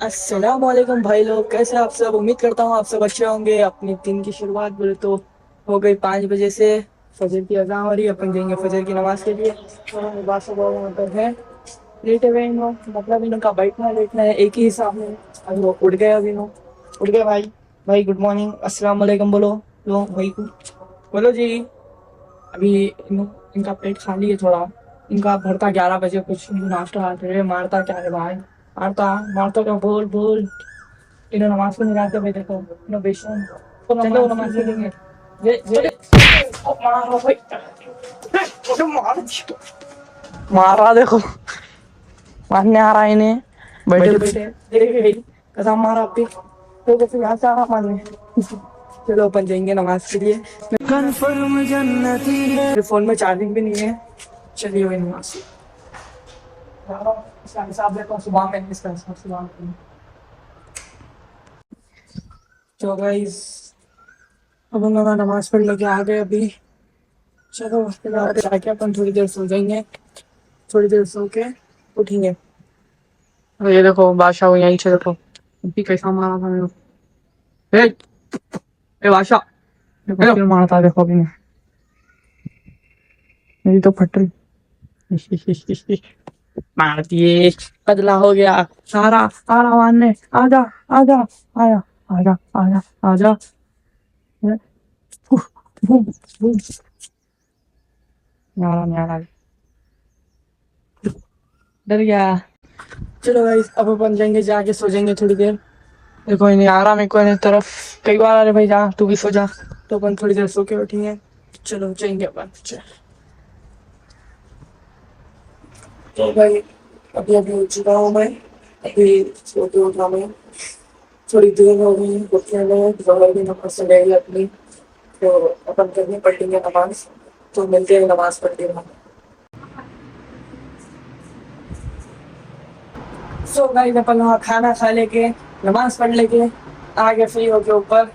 अस्सलाम वालेकुम भाई लोग, कैसे आप सब। उम्मीद करता हूँ आप सब अच्छे होंगे। अपने दिन की शुरुआत बोले तो हो गई 5 बजे से। फजर की अज़ान हो रही है, अपन जाएंगे फजर की नमाज के लिए। तो बादशाह लोग वहाँ पर है, लेटे हुए इन लोग, मतलब इनका बैठना लेटना है एक ही हिसाब में। अब वो उठ गए, अभी नो उठ गए भाई। भाई गुड मॉर्निंग, अस्सलाम वालेकुम बोलो। लो भाई को बोलो जी। अभी इनका पेट खाली है थोड़ा। इनका भरता 11 बजे कुछ नाश्ता आते है। मारता क्या है भाई, मारता मारता क्या, बोल बोल। इन्हों नमाज को नहीं जाते भाई, देखो इन्हों बेशरम। चलो नमाज के लिए ये मारो भाई। मार दिया। मारा देखो, मारने आ रहा है इन्हें बैठे बैठे। देखे भाई कसम मारा आपकी। तो कैसे यहाँ से आ रहा मारने। चलो अपन जाएंगे नमाज के लिए। कन्फर्म जन्नती है। मेरे फोन में चार्जिंग भी नहीं है। चलिए भाई नमाज जा रहा हूँ। इसका हिसाब देखो, सुबह में इसका हिसाब सुबह में। तो गाइस अब हम लोग नमाज पढ़ लेके आ गए अभी। चलो उसके बाद जाके अपन थोड़ी देर सो जाएंगे। थोड़ी देर सो के उठेंगे। और ये देखो बादशाह को यहीं से देखो अभी कैसा मारा था मेरे को। ए, ए बादशाह देखो फिर मारा था, देखो अभी मेरी तो फट रही। मार दिए, बदला हो गया सारा सारा मारने। आजा आजा, आया आजा आजा आजा। न्यारा न्यारा डर गया। चलो भाई अब अपन जाएंगे, जाके सो जाएंगे थोड़ी देर। देखो इन्हें आराम है कोई तरफ। कई बार अरे भाई जा तू भी सो जा। तो अपन थोड़ी देर सो के उठेंगे। चलो जाएंगे अपन। तो भाई अभी अभी उठ चुका हूँ मैं। अभी सो के उठा मैं। थोड़ी देर हो गई उठने में, जहर की नमाज चल गई अपनी। तो अपन कहीं पढ़ेंगे नमाज। तो मिलते हैं नमाज पढ़ते हैं। सो गाइस अपन वहाँ खाना खा लेके नमाज पढ़ लेके आगे फ्री होके ऊपर।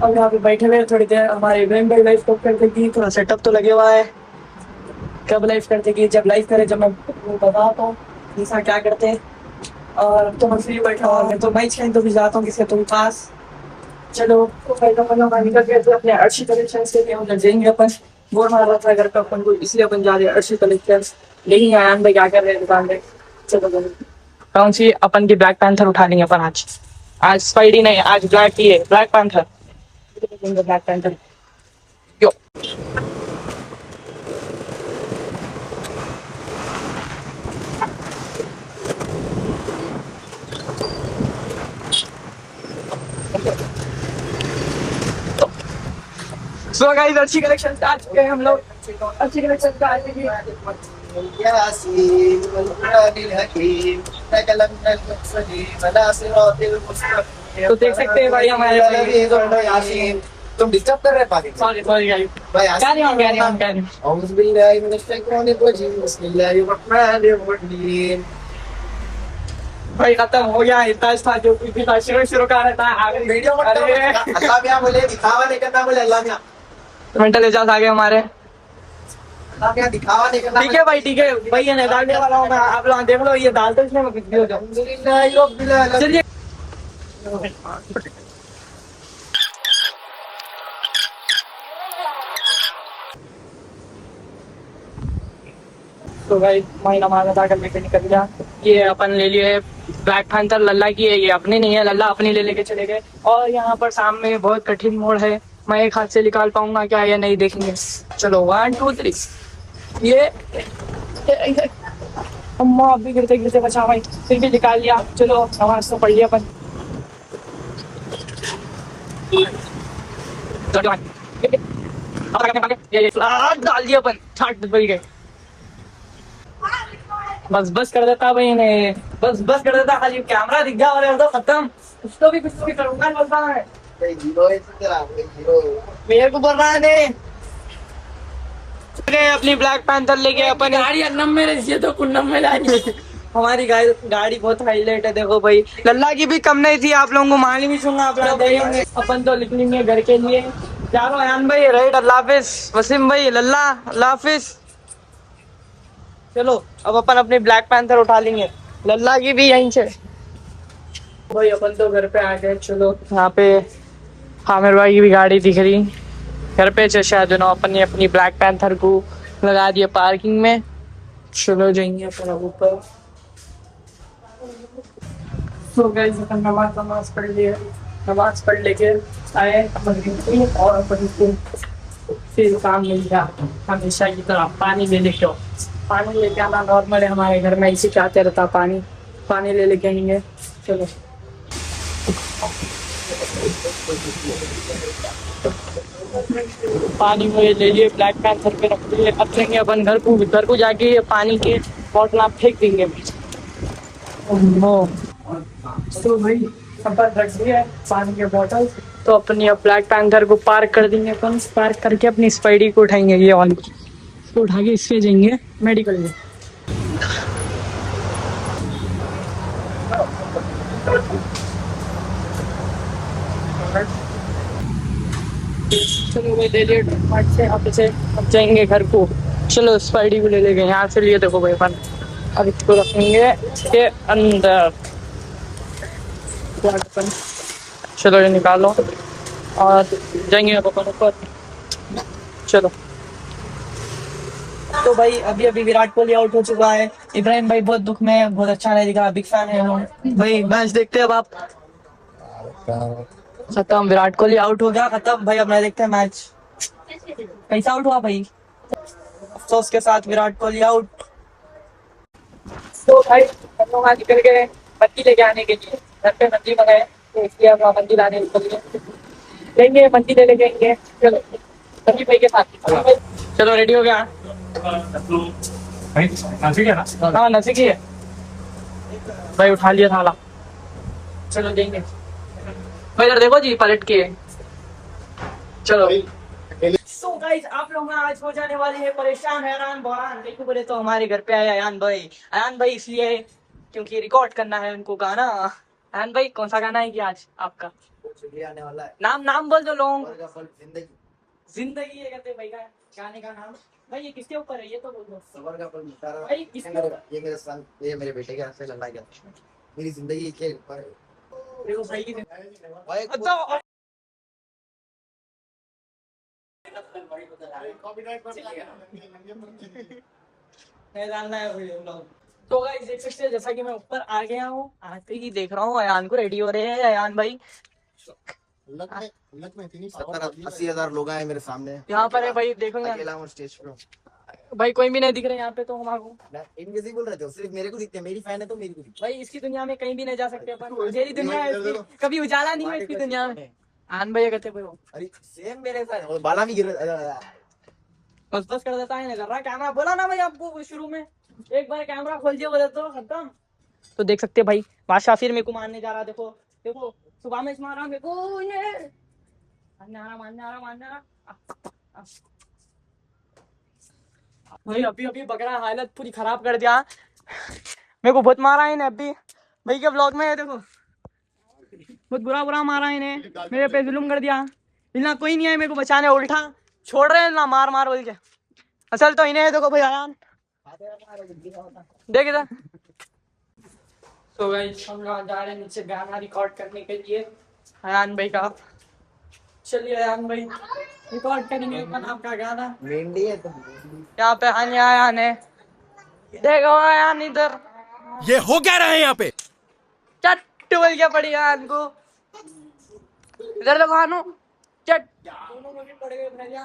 अब यहाँ पे बैठे हुए थोड़ी देर। हमारे इब्राहिम भाई लाइफ कब करते की, थोड़ा सेटअप तो लगे हुआ है। कब लाइफ करते की, जब लाइफ करे, जब मैं बताता हूँ ऐसा क्या करते हैं। और तो मैं फ्री बैठा हुआ, मैं तो मैच खेल तो भी जाता हूँ किसी तुम पास। चलो तो भाई अपन लोग निकल गए थे अपने अर्शी कलेक्शन से कि उधर जाएंगे अपन। बोर मार रहा था घर पे अपन को, इसलिए अपन जा रहे हैं अर्शी कलेक्शन। लेकिन आयान भाई क्या कर रहे हैं दुकान पे। चलो बोलो कौन सी अपन की ब्लैक पैंथर उठा लेंगे अपन आज। आज स्पाइडी नहीं, आज ब्लैक ही है, ब्लैक पैंथर। ब्लैक पैंथर यो। सो गाइस अच्छी कलेक्शन स्टार्ट चुके हैं हम लोग। अच्छी कलेक्शन स्टार्ट की। यासीन वल हकीम तकलमना सलीम वला सिरातिल मुस्तकीम। तो देख सकते हैं भाई हमारे यासीन तुम डिस्टर्ब कर रहे हैं पागल। Sorry sorry guys. भाई क्या नहीं। औज़ु बिल्लाहि मिनश शैतानिर रजीम बिस्मिल्लाहिर रहमानिर रहीम। भाई खत्म हो गया, इतना था जो भी था शुरू शुरू का रहता है आगे वीडियो मत करो। अरे अल्लाह मियां बोले दिखावा नहीं करना, बोले अल्लाह मियां। मेंटल एजाज आ गए हमारे। अल्लाह मियां दिखावा नहीं करना। ठीक है भाई, ठीक है भाई, ये नहीं डालने वाला हूँ मैं। आप लोग देख लो, ये डालते इसमें मैं कुछ भी हो जाऊँ। अल्हम्दुलिल्लाहि रब्बिल आलमीन। चलिए तो भाई मैं नमाज अदा करने के निकल गया। ये अपन ले लिए ब्लैक पैंथर, लल्ला की है, ये अपनी नहीं है, लल्ला अपनी ले लेके चले गए। और यहाँ पर सामने बहुत कठिन मोड़ है, मैं एक हाथ से निकाल पाऊंगा क्या ये नहीं देखेंगे। चलो 1 2 3 ये अम्मा अभी गिरते गिरते बचा भाई, फिर भी निकाल लिया। चलो नमाज तो पढ़ लिया अपन। ये डाल दिया अपन, छाट बन गए। बस बस कर देता भाई ने, बस बस कर देता, खाली कैमरा दिख गया और तो खत्म। उसको भी कुछ तो भी करूंगा बोलता है। हीरो है तेरा, हीरो। मेरे को बोल रहा है ने अपनी ब्लैक पैंथर लेके अपन गाड़ी अन्नम में रही तो कुन्नम में लानी। हमारी गाड़ी बहुत हाईलाइट है, देखो भाई लल्ला की भी कम नहीं थी, आप लोगों को मान ही भी चूंगा आप लोग देखेंगे। अपन तो निकलेंगे घर के लिए। चारों अयान भाई राइट, अल्लाह हाफिज। वसीम भाई लल्ला अल्लाह हाफिज। चलो अब अपन अपनी ब्लैक पैंथर उठा लेंगे, लल्ला की भी यहीं से। भाई अपन तो घर पे आ गए। चलो यहाँ पे आमिर भाई की भी गाड़ी दिख रही घर पे। शायद अपन ने अपनी ब्लैक पैंथर को लगा दिया पार्किंग में। चलो जाएंगे अपन अब ऊपर। तो गाइस अपन नमाज नमाज पढ़ लिए। नमाज पढ़ लेके आए अपन की और अपन को फिर काम मिल गया हमेशा की तरह पानी ले लेके आओ। पानी लेके आना नॉर्मल है हमारे घर में, इसी चाहते रहता पानी। पानी ले लेके आएंगे। चलो पानी में ले लिए, ब्लैक पैंथर पे रख लिए। अब जाएंगे अपन घर को जाके ये पानी के बॉटल आप फेंक देंगे। ओह, तो भाई अपन रख दिए पानी के बॉटल। तो अपनी अब ब्लैक पैंथर को पार्क कर देंगे अपन। पार्क करके अपनी स्पाइडी को उठाएंगे, ये वाली को उठा के इससे जाएंगे मेडिकल में। चलो भाई ले लिए फट से यहाँ पे से। अब जाएंगे घर को। चलो स्पाइडी को ले ले गए यहाँ से। लिए देखो भाई अपन अब इसको रखेंगे इसके अंदर। अपन चलो ये निकालो और जाएंगे अब अपन ऊपर। चलो तो भाई अभी अभी विराट कोहली आउट हो चुका है। इब्राहिम भाई बहुत दुख में है, बहुत अच्छा नहीं दिखा। बिग फैन है हम भाई। मैच देखते हैं अब आप। खत्म, विराट कोहली आउट हो गया। खत्म भाई, अब मैं देखते हैं मैच। कैसा आउट हुआ भाई? अफसोस के साथ विराट कोहली आउट। तो भाई हम लोग आज निकल गए बत्ती लेके आने के लिए। घर पे मंदी मंगाए तो इसलिए हम मंदी लाने निकल गए। लेंगे मंदी ले लेके आएंगे। चलो सभी भाई के साथ। चलो रेडी हो गया? हाँ नसीक ही है भाई। उठा लिया थाला। चलो देंगे भाई। इधर देखो जी पलट के। चलो सो गाइस आप लोग ना आज हो जाने वाले हैं परेशान हैरान बहरान। देखो बोले तो हमारे घर पे आए अयान भाई। अयान भाई इसलिए क्योंकि रिकॉर्ड करना है उनको गाना। अयान भाई कौन सा गाना है कि आज आपका? आने वाला है। नाम बोल दो लोग। जिंदगी जिंदगी है कहते भाई का गाने का नाम। भाई ये किसके ऊपर है ये तो बोल दो। सबर का पल मिटा रहा भाई किसके ऊपर? ये मेरे सन, ये मेरे बेटे के हाथ से लड़ा गया। मेरी जिंदगी के ऊपर है। देखो भाई की भाई अच्छा नहीं जानना है भाई हम लोग। तो गाइस देख सकते हैं जैसा कि मैं ऊपर आ गया हूँ। आते ही देख रहा हूँ अयान को रेडी हो रहे हैं। अयान भाई 70-80 हजार लोग आए मेरे सामने। यहाँ पर है भाई, देखो अकेला हूँ स्टेज पे। भाई कोई भी नहीं दिख रहे यहाँ पे तो हमारे। इनविजिबल रहते हो, सिर्फ मेरे को दिखते हैं। मेरी फैन है तो मेरी को दिखते भाई इसकी दुनिया में कहीं भी नहीं जा सकते अपन। अंधेरी दुनिया है इसकी, कभी उजाला नहीं है इसकी दुनिया में। आन भाई कहते भाई वो अरे सेम मेरे साथ और बाला भी गिर बस कर देता है। कर रहा कैमरा बोला ना भाई आपको शुरू में, एक बार कैमरा खोल दिया बोले तो खत्म। तो देख सकते भाई बादशाह फिर मेरे को मारने जा रहा। देखो देखो सुबह में मारा मेरे को ये। मारना भाई। अभी अभी बकरा हालत पूरी खराब कर दिया। मेरे को बहुत मारा इन्हें अभी भाई के ब्लॉग में है। देखो बहुत बुरा मारा इन्हें, मेरे पे जुल्म कर दिया। इतना कोई नहीं है मेरे को बचाने, उल्टा छोड़ रहे हैं ना मार बोल के। असल तो इन्हें है। देखो भाई अयान देख इधर। तो गाइस हम लोग जा रहे हैं नीचे गाना रिकॉर्ड करने के लिए अयान भाई का। चलिए अयान भाई रिकॉर्ड करेंगे अपन आपका गाना। मेंढी है तो यहाँ पे अयान है। देखो अयान इधर ये हो क्या रहा है यहाँ पे? चट बोल क्या पड़ी अयान को। इधर देखो हानू चट दोनों में भी पड़ गए भैया।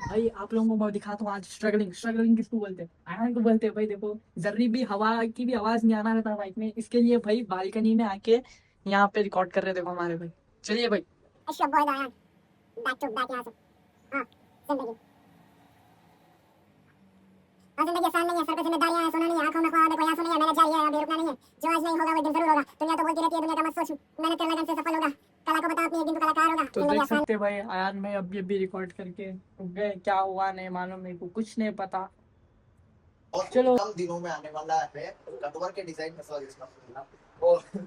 भाई आप लोगों को मैं दिखाता हूँ आज स्ट्रगलिंग किसको बोलते हैं? अयान को बोलते हैं भाई। देखो जर्री भी हवा की भी आवाज नहीं आना रहता माइक में, इसके लिए भाई बालकनी में आके यहाँ पे रिकॉर्ड कर रहे। देखो हमारे भाई। चलिए भाई बैक टू बैक यहाँ से। हाँ जिंदगी जिंदगी आसान नहीं है। सर पे जिम्मेदारियां हैं, सोना नहीं है, आंखों में ख्वाब है, कोई आंसू नहीं है, मेहनत जारी है, अभी रुकना नहीं है। जो आज नहीं होगा वो दिन जरूर होगा। दुनिया तो बोलती रहती है दुनिया का मत सोच, मेहनत कर लगन से सफल होगा। कला को बता अपनी, एक दिन तो कलाकार होगा। तो जिंदगी देख आसान सकते भाई अयान भाई अभी रिकॉर्ड करके रुक गए। क्या हुआ नहीं मालूम, मेरे को कुछ नहीं पता। चलो कम दिनों में आने वाला है कटवर के डिजाइन में।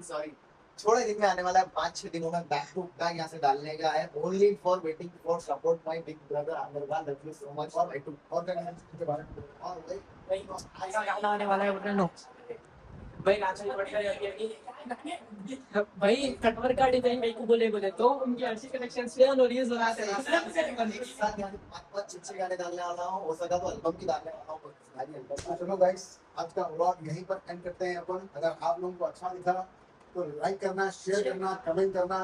सॉरी थोड़े दिन में आने वाला है। 5-6 दिनों में बैक टू बैक यहाँ से डालने का है। Only for waiting for support my big brother Aamir. Thank you so much for और गाना गाना आने वाला है। भाई नाचने पड़ेगा भाई कटवर का डिजाइन भाई को बोले तो उनकी अच्छी कलेक्शन से और रील्स बनाते हैं एक साथ यहाँ पे 5-5 6 गाने डालने वाला हूँ, हो सका तो एल्बम की डालने वाला हूँ, सारी एल्बम। चलो गाइस, आज का व्लॉग यहीं पर एंड करते हैं अपन। अगर आप लोगों को अच्छा दिखा तो लाइक करना, शेयर करना, कमेंट करना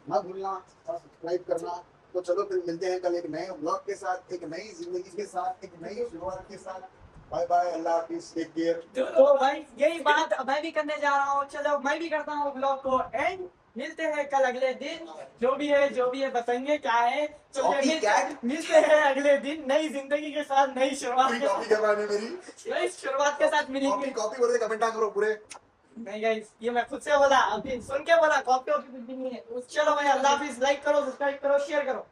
मत भूलना और सब्सक्राइब करना। तो चलो फिर मिलते हैं कल एक नए व्लॉग के साथ, एक नई जिंदगी के साथ, एक नई शुरुआत के साथ। बाय बाय, अल्लाह हाफिज, टेक केयर। तो भाई यही बात मैं भी करने जा रहा हूँ। चलो मैं भी करता हूँ ब्लॉग को एंड मिलते हैं कल अगले दिन। जो भी है बताएंगे क्या है। Copycat। मिलते हैं अगले दिन नई जिंदगी के साथ, नई शुरुआत के कॉपी करवाने मेरी नई शुरुआत के साथ कॉपी मिलेंगे। कॉपी बोल के कमेंट करो पूरे। नहीं गाइस, ये मैं खुद से बोला, अभी सुन के बोला, कॉपी कुछ भी नहीं है। चलो भाई, अल्लाह हाफिज। लाइक करो, सब्सक्राइब करो, शेयर करो।